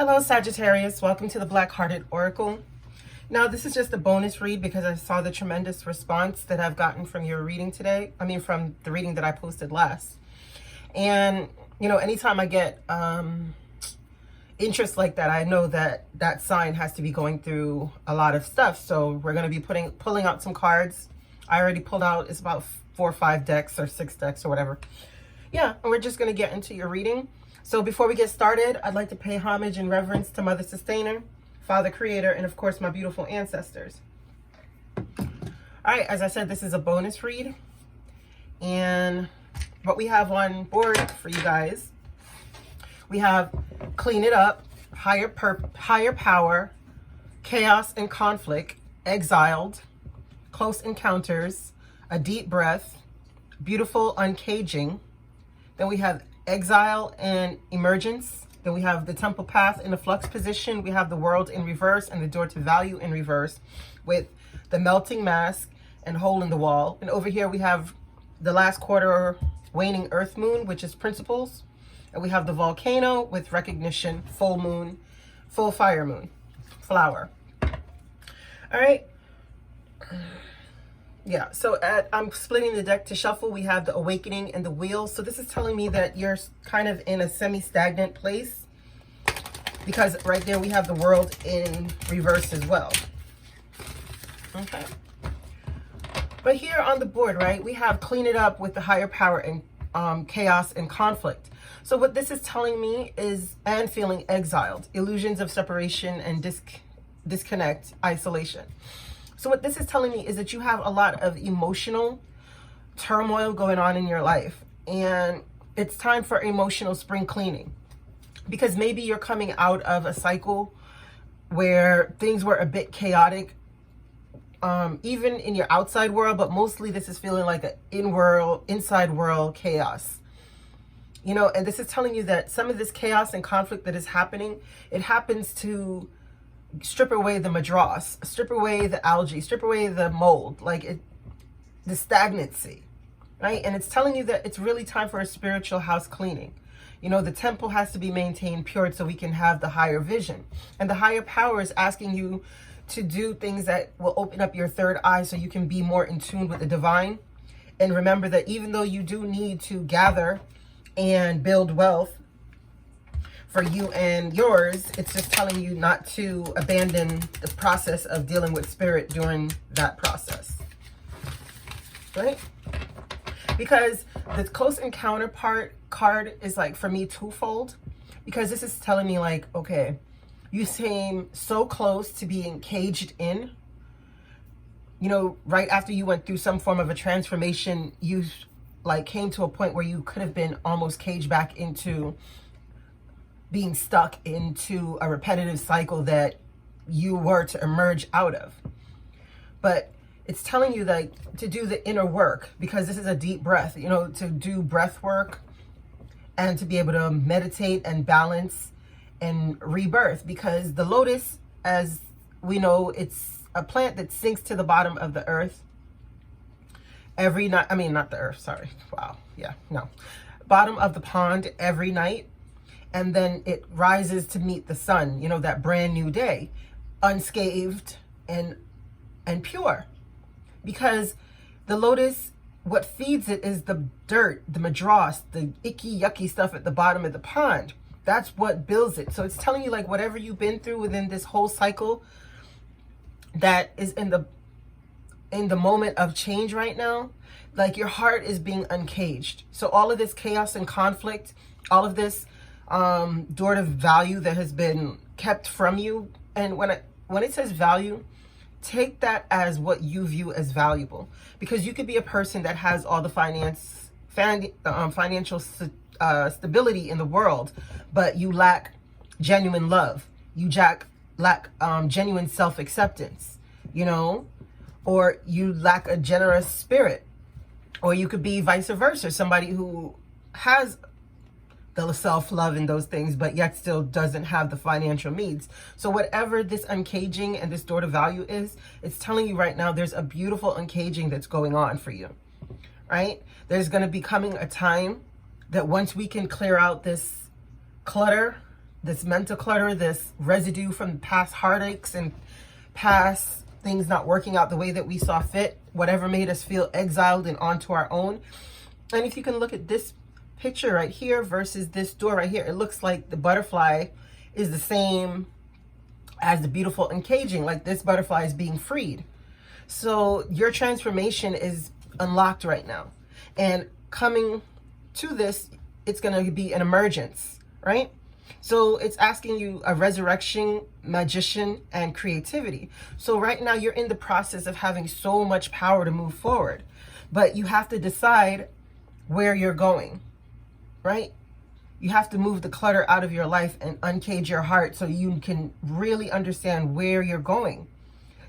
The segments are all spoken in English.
Hello Sagittarius, welcome to the Black Hearted Oracle. Now this is just a bonus read because I saw the tremendous response that I've gotten from your reading today. From the reading that I posted last. And you know, anytime I get interest like that, I know that that sign has to be going through a lot of stuff. So we're going to be pulling out some cards. I already pulled out, it's about 4 or 5 decks or 6 decks or whatever. Yeah, and we're just going to get into your reading. So before we get started, I'd like to pay homage and reverence to Mother Sustainer, Father Creator, and of course my beautiful ancestors. All right, as I said, this is a bonus read. And what we have on board for you guys, we have Clean It Up, Higher Power, Chaos and Conflict, Exiled, Close Encounters, A Deep Breath, Beautiful Uncaging. Then we have Exile and Emergence. Then we have the Temple Path in the Flux position. We have the World in reverse and the Door to Value in reverse with the Melting Mask and Hole in the Wall. And over here we have the last quarter waning Earth Moon, which is Principles. And we have the Volcano with Recognition, Full Moon, Full Fire Moon, Flower. All right. Yeah, so I'm splitting the deck to shuffle. We have the Awakening and the Wheel. So this is telling me that you're kind of in a semi-stagnant place, because right there we have the World in reverse as well. Okay. But here on the board, right, we have Clean It Up with the Higher Power and Chaos and Conflict. So what this is telling me is, and feeling exiled, illusions of separation and disconnect, isolation. So what this is telling me is that you have a lot of emotional turmoil going on in your life, and it's time for emotional spring cleaning, because maybe you're coming out of a cycle where things were a bit chaotic, even in your outside world, but mostly this is feeling like an inside world chaos. You know, and this is telling you that some of this chaos and conflict that is happening, it happens to strip away the madras, strip away the algae, strip away the mold, the stagnancy, right? And it's telling you that it's really time for a spiritual house cleaning. You know, the temple has to be maintained pure so we can have the higher vision. And the higher power is asking you to do things that will open up your third eye so you can be more in tune with the divine. And remember that even though you do need to gather and build wealth for you and yours, it's just telling you not to abandon the process of dealing with spirit during that process, right? Because the Close Encounter card is like, for me, twofold, because this is telling me like, okay, you seem so close to being caged in. You know, right after you went through some form of a transformation, you like came to a point where you could have been almost caged back into being stuck into a repetitive cycle that you were to emerge out of. But it's telling you like to do the inner work, because this is a deep breath, you know, to do breath work and to be able to meditate and balance and rebirth, because the lotus, as we know, it's a plant that sinks to the bottom of the earth every night. I mean, not the earth, sorry. Wow. Yeah, no. Bottom of the pond every night. And then it rises to meet the sun, you know, that brand new day, unscathed and pure. Because the lotus, what feeds it is the dirt, the madras, the icky, yucky stuff at the bottom of the pond. That's what builds it. So it's telling you like whatever you've been through within this whole cycle that is in the moment of change right now, like your heart is being uncaged. So all of this chaos and conflict, all of this door to value that has been kept from you. And when it says value, take that as what you view as valuable, because you could be a person that has all the financial stability in the world, but you lack genuine love, you lack genuine self-acceptance, you know, or you lack a generous spirit. Or you could be vice versa, somebody who has the self-love and those things, but yet still doesn't have the financial needs. So whatever this uncaging and this door to value is, it's telling you right now there's a beautiful uncaging that's going on for you, right? There's going to be coming a time that once we can clear out this clutter this mental clutter, this residue from past heartaches and past things not working out the way that we saw fit, whatever made us feel exiled and onto our own. And if you can look at this picture right here versus this door right here, it looks like the butterfly is the same as the beautiful encaging, like this butterfly is being freed. So your transformation is unlocked right now. And coming to this, it's going to be an emergence, right? So it's asking you a resurrection, magician, and creativity. So right now you're in the process of having so much power to move forward, but you have to decide where you're going, right? You have to move the clutter out of your life and uncage your heart so you can really understand where you're going.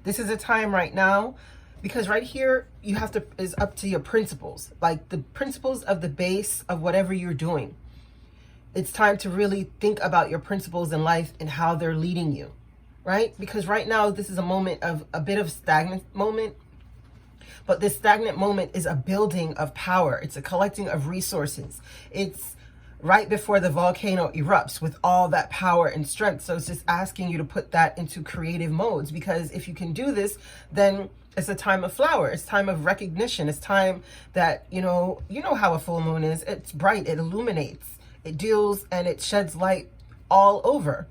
This is a time right now, because right here you have to, is up to your principles, like the principles of the base of whatever you're doing. It's time to really think about your principles in life and how they're leading you, right? Because right now this is a moment of a bit of stagnant moment, but this stagnant moment is a building of power. It's a collecting of resources. It's right before the volcano erupts with all that power and strength. So it's just asking you to put that into creative modes, because if you can do this, then it's a time of flower. It's time of recognition. It's time that, you know how a full moon is. It's bright, it illuminates, it deals, and it sheds light all over.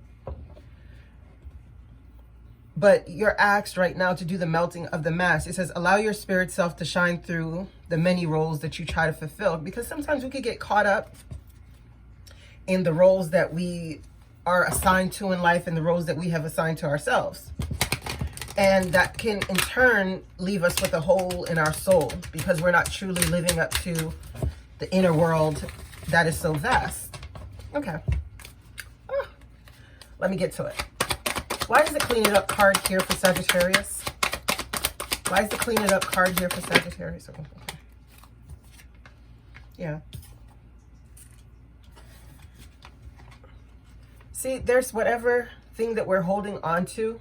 But you're asked right now to do the melting of the mask. It says, allow your spirit self to shine through the many roles that you try to fulfill, because sometimes we could get caught up in the roles that we are assigned to in life and the roles that we have assigned to ourselves. And that can in turn leave us with a hole in our soul, because we're not truly living up to the inner world that is so vast. Okay. Let me get to it. Why is the Clean It Up card here for Sagittarius? Why is the Clean It Up card here for Sagittarius? Okay. Yeah. See, there's whatever thing that we're holding on to,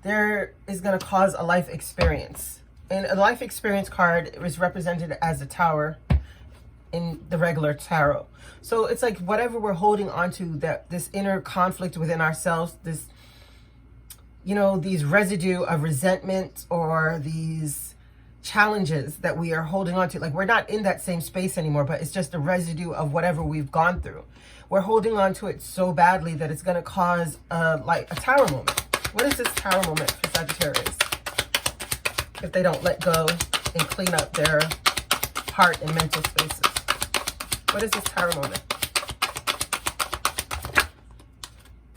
there is going to cause a life experience. And a life experience card is represented as a tower in the regular tarot. So it's like whatever we're holding on to, that this inner conflict within ourselves, this, these residue of resentment or these challenges that we are holding on to. Like, we're not in that same space anymore, but it's just a residue of whatever we've gone through. We're holding on to it so badly that it's going to cause like a tower moment. What is this tower moment for Sagittarius? If they don't let go and clean up their heart and mental spaces. What is this tower moment?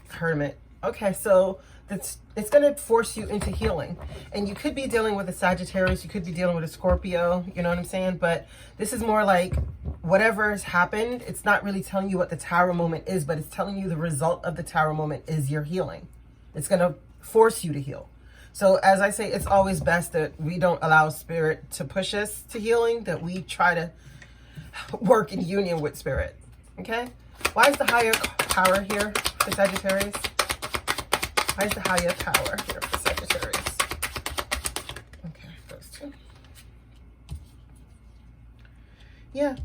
Hermit. Okay, so it's going to force you into healing. And you could be dealing with a Sagittarius, you could be dealing with a Scorpio, you know what I'm saying? But this is more like whatever has happened, it's not really telling you what the tower moment is, but it's telling you the result of the tower moment is your healing. It's going to force you to heal. So as I say, it's always best that we don't allow spirit to push us to healing, that we try to work in union with spirit. Okay? Why is the higher power here for Sagittarius? Why is the higher power here for Sagittarius? Okay, those two. Yeah.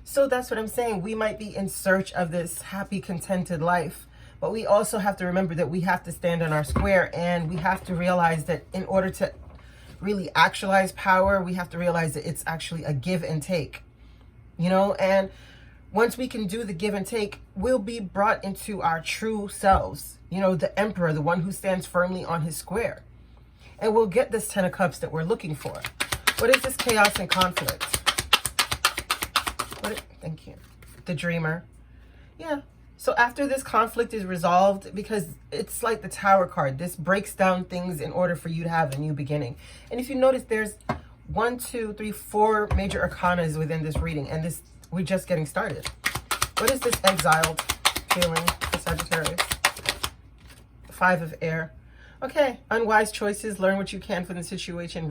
So that's what I'm saying. We might be in search of this happy, contented life, but we also have to remember that we have to stand on our square, and we have to realize that in order to really actualize power, we have to realize that it's actually a give and take, and once we can do the give and take, we'll be brought into our true selves, the emperor, the one who stands firmly on his square, and we'll get this 10 of Cups that we're looking for. What is this chaos and conflict? Thank you. The Dreamer. Yeah. So after this conflict is resolved, because it's like the Tower card, this breaks down things in order for you to have a new beginning. And if you notice, there's 1, 2, 3, 4 major arcanas within this reading, and we're just getting started. What is this exiled feeling for Sagittarius? 5 of Air. Okay, unwise choices. Learn what you can from the situation.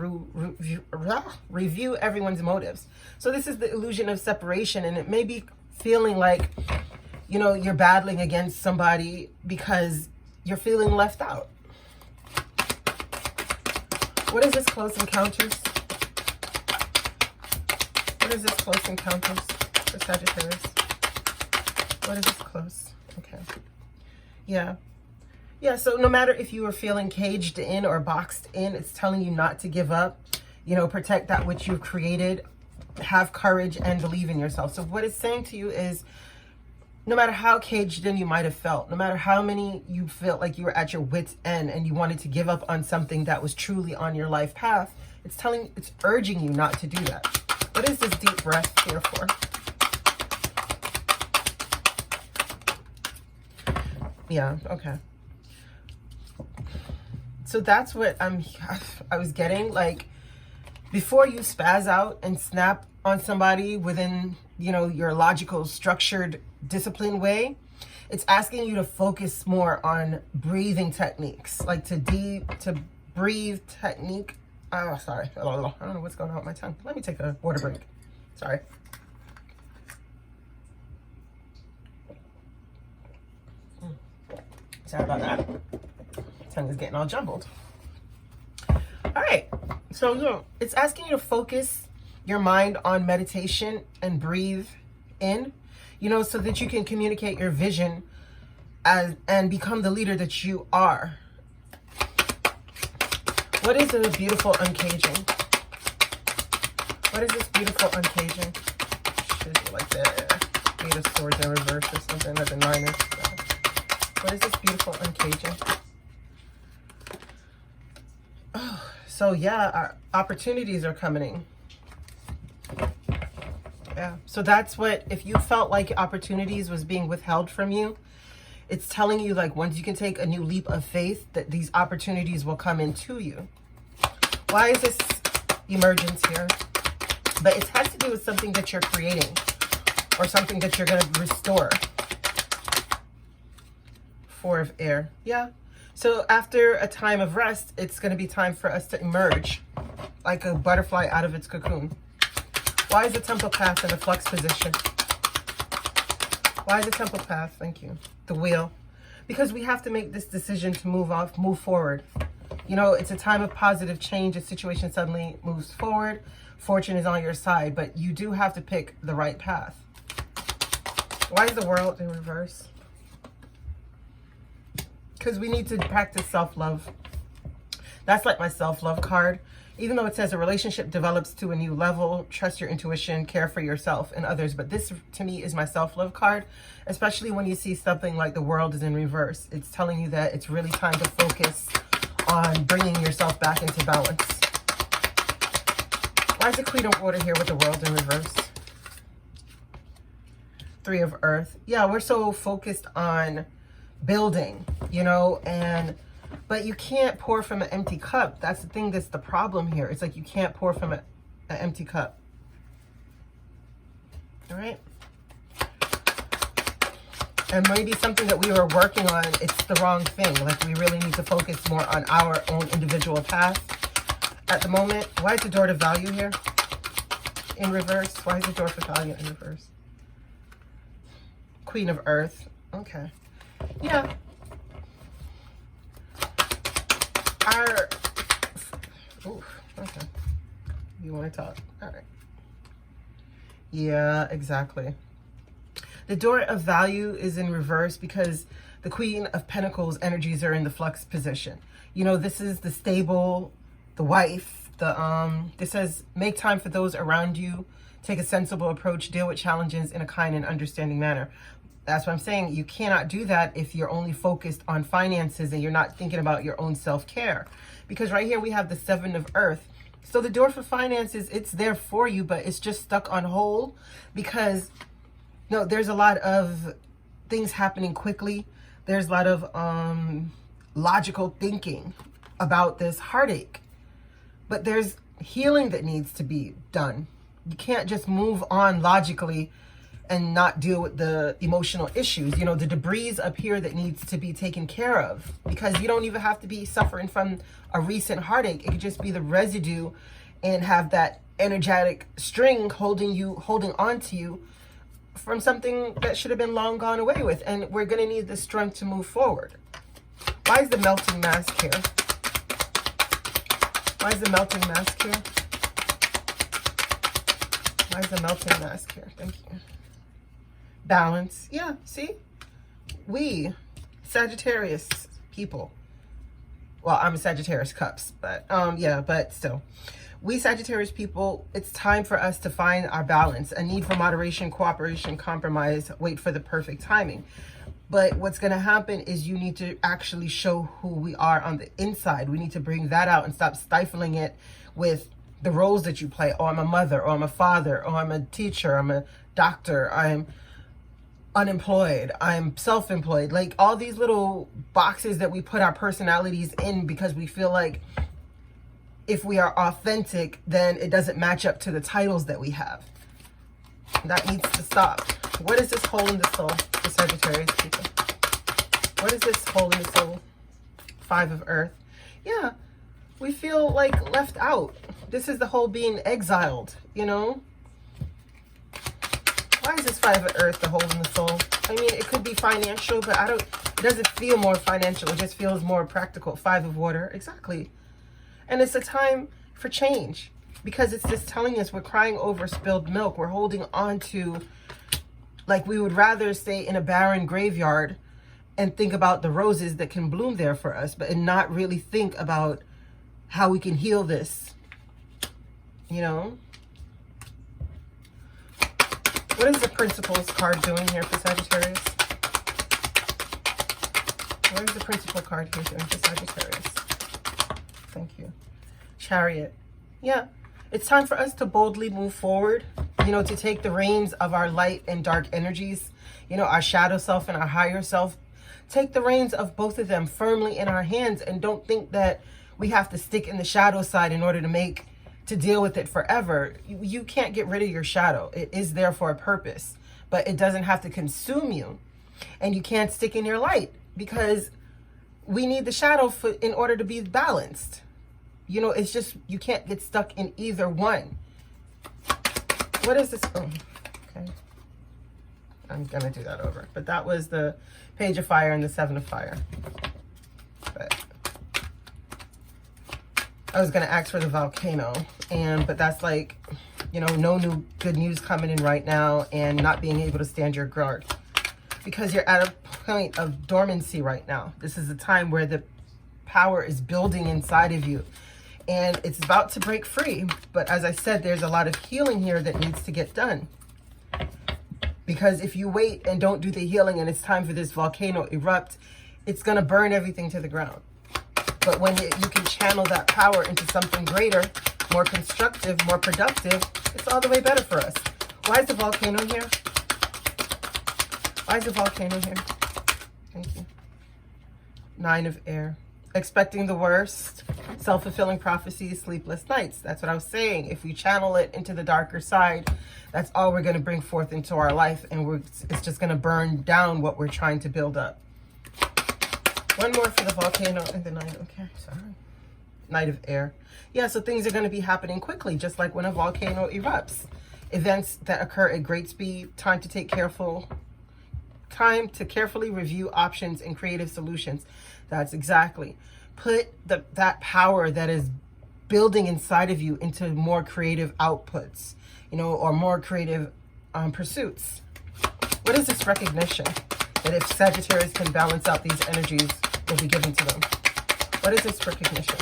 Review everyone's motives. So this is the illusion of separation, and it may be feeling like, you're battling against somebody because you're feeling left out. What is this close encounters? What is this close encounters for Sagittarius? What is this close? Okay. Yeah. Yeah, so no matter if you are feeling caged in or boxed in, it's telling you not to give up. You know, protect that which you've created. Have courage and believe in yourself. So what it's saying to you is, no matter how caged in you might have felt, no matter how many you felt like you were at your wit's end and you wanted to give up on something that was truly on your life path, it's urging you not to do that. What is this deep breath here for? Yeah, okay. So that's what I was getting. Like, before you spaz out and snap on somebody within, you know, your logical, structured, disciplined way, it's asking you to focus more on breathing techniques, like to breathe technique. Oh, sorry. I don't know what's going on with my tongue. Let me take a water break. Sorry. Sorry about that. Tongue is getting all jumbled. All right. So, you know, it's asking you to focus your mind on meditation and breathe in, you know, so that you can communicate your vision and become the leader that you are. What is a beautiful uncaging? What is this beautiful uncaging? Should be like the Eight of Swords in reverse or something, like the Nine of Swords. What is this beautiful uncaging? Oh, so yeah, our opportunities are coming. Yeah, so that's what, if you felt like opportunities was being withheld from you, it's telling you, like, once you can take a new leap of faith, that these opportunities will come into you. Why is this emergence here? But it has to do with something that you're creating or something that you're going to restore. Four of Air. Yeah. So after a time of rest, it's going to be time for us to emerge like a butterfly out of its cocoon. Why is the Temple Path in a flux position? Why is the Temple Path? Thank you. The Wheel. Because we have to make this decision to move forward. You know, it's a time of positive change. A situation suddenly moves forward. Fortune is on your side, but you do have to pick the right path. Why is the World in reverse? Because we need to practice self-love. That's like my self-love card. Even though it says a relationship develops to a new level, trust your intuition, care for yourself and others. But this, to me, is my self-love card, especially when you see something like the World is in reverse. It's telling you that it's really time to focus on bringing yourself back into balance. Why is the Queen of Water here with the World in reverse? Three of Earth. Yeah, we're so focused on building, you know, but you can't pour from an empty cup. That's the thing that's the problem here. It's like you can't pour from an empty cup. All right? And maybe something that we were working on, it's the wrong thing. Like, we really need to focus more on our own individual path at the moment. Why is the Door to Value here in reverse? Why is the Door for Value in reverse? Queen of Earth. Okay. Yeah. Okay. You want to talk? All right. Yeah, exactly. The Door of Value is in reverse because the Queen of Pentacles energies are in the flux position. You know, this is the stable, the wife, this says make time for those around you, take a sensible approach, deal with challenges in a kind and understanding manner. That's what I'm saying. You cannot do that if you're only focused on finances and you're not thinking about your own self-care. Because right here we have the Seven of Earth. So the door for finances, it's there for you, but it's just stuck on hold because, no, there's a lot of things happening quickly. There's a lot of logical thinking about this heartache. But there's healing that needs to be done. You can't just move on logically and not deal with the emotional issues. You know, the debris up here that needs to be taken care of, because you don't even have to be suffering from a recent heartache. It could just be the residue and have that energetic string holding on to you from something that should have been long gone away with. And we're going to need the strength to move forward. Why is the melting mask here? Why is the melting mask here? Why is the melting mask here? Thank you. Balance. Yeah, see? Sagittarius people. Well, I'm a Sagittarius cups, but yeah, but still. We Sagittarius people, it's time for us to find our balance, a need for moderation, cooperation, compromise, wait for the perfect timing. But what's going to happen is you need to actually show who we are on the inside. We need to bring that out and stop stifling it with the roles that you play. Oh, I'm a mother, or I'm a father, or I'm a teacher, I'm a doctor, I'm unemployed, I'm self-employed. Like all these little boxes that we put our personalities in because we feel like if we are authentic, then it doesn't match up to the titles that we have. That needs to stop. What is this hole in the soul for Sagittarius people? What is this hole in the soul? Five of Earth. Yeah, we feel like left out. This is the whole being exiled, you know? Why is this Five of Earth the hole in the soul? I mean, it could be financial, but it doesn't feel more financial. It just feels more practical. Five of Water, exactly. And it's a time for change because it's just telling us we're crying over spilled milk. We're holding on to, like we would rather stay in a barren graveyard and think about the roses that can bloom there for us, but and not really think about how we can heal this, you know? What is the Principles card doing here for Sagittarius? What is the Principle card here doing for Sagittarius? Thank you. Chariot. Yeah, it's time for us to boldly move forward, you know, to take the reins of our light and dark energies, you know, our shadow self and our higher self. Take the reins of both of them firmly in our hands and don't think that we have to stick in the shadow side in order to deal with it forever. You can't get rid of your shadow. It is there for a purpose, but it doesn't have to consume you. And you can't stick in your light because we need the shadow in order to be balanced. You know, it's just, you can't get stuck in either one. What is this? Oh, okay. I'm going to do that over. But that was the Page of Fire and the Seven of Fire. But I was going to ask for the Volcano. But that's like, you know, no new good news coming in right now and not being able to stand your guard. Because you're at a point of dormancy right now. This is a time where the power is building inside of you. And it's about to break free. But as I said, there's a lot of healing here that needs to get done. Because if you wait and don't do the healing and it's time for this volcano erupt, it's going to burn everything to the ground. But when you can channel that power into something greater, more constructive, more productive, it's all the way better for us. Why is the volcano here? Why is the volcano here? Thank you. Nine of Air. Expecting the worst, self-fulfilling prophecies, sleepless nights. That's what I was saying. If we channel it into the darker side, that's all we're going to bring forth into our life, and it's just going to burn down what we're trying to build up. One more for the volcano and the nine. Okay, sorry. Knight of Air. Yeah, so things are going to be happening quickly, just like when a volcano erupts. Events that occur at great speed. Time to carefully review options and creative solutions. That's exactly. Put that power that is building inside of you into more creative outputs, you know, or more creative pursuits. What is this recognition that if Sagittarius can balance out these energies, will be given to them? What is this recognition?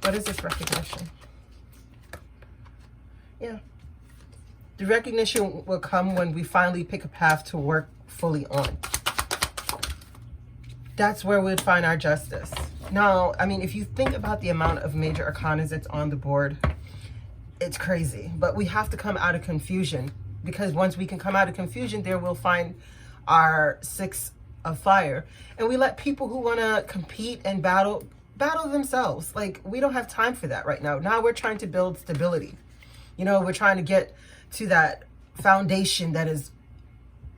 What is this recognition? Yeah. The recognition will come when we finally pick a path to work fully on. That's where we'd find our justice. Now, I mean, if you think about the amount of major arcanas that's on the board, it's crazy. But we have to come out of confusion, because once we can come out of confusion, there we'll find our Six of Fire. And we let people who want to compete and battle themselves. Like, we don't have time for that right now. Now we're trying to build stability. You know, we're trying to get to that foundation that is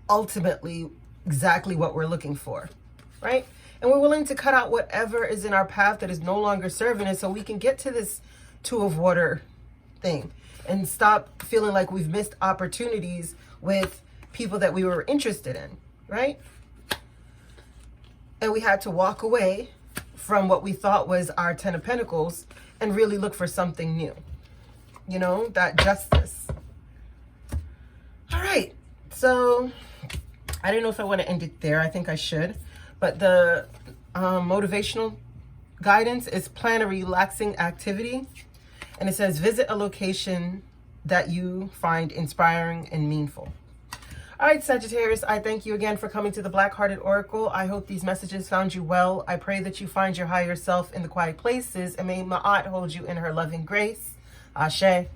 ultimately exactly what we're looking for, right? And we're willing to cut out whatever is in our path that is no longer serving us so we can get to this Two of Water thing and stop feeling like we've missed opportunities with people that we were interested in, right? And we had to walk away from what we thought was our Ten of Pentacles and really look for something new. You know, that justice. All right. So I don't know if I want to end it there. I think I should. But the motivational guidance is plan a relaxing activity. And it says visit a location that you find inspiring and meaningful. All right, Sagittarius, I thank you again for coming to the Black Hearted Oracle. I hope these messages found you well. I pray that you find your higher self in the quiet places, and may Ma'at hold you in her loving grace. Ashe.